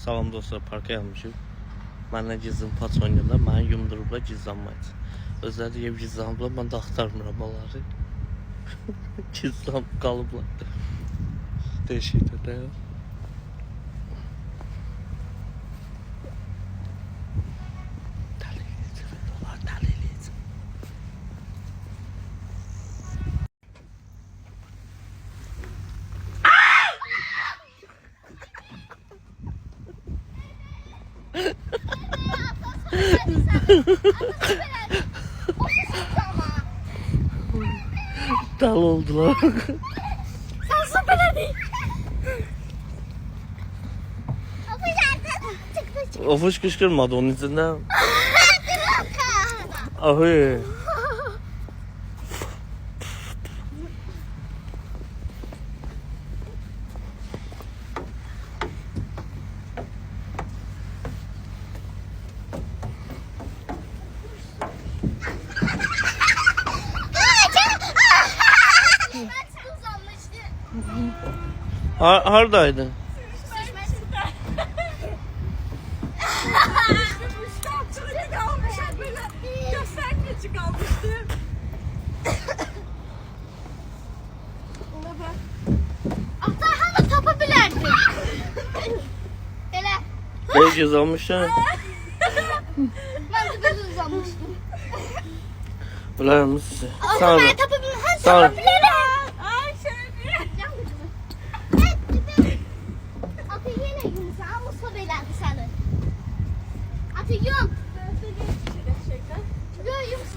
Salam dostlar, parka gelmişim. Mənlə gizlim paç oynayırlar, məni yumdurublar gizlanmaq üçün. Özləri deyib gizlanıblar, mən də axtarmıram onları. Gizlan qalıblar. Deşikdə də. Dal oldular. Sen süper hadi. O fış kışkırmadı onun içinden. Ahı. Hardaydın? Aktarhanı tapabilirdin. Hele. Ben cezalmışım. Ben de böyle uzanmıştım. Ulan size. O zaman tapabilirdin. Sonra. Tapabilirdin.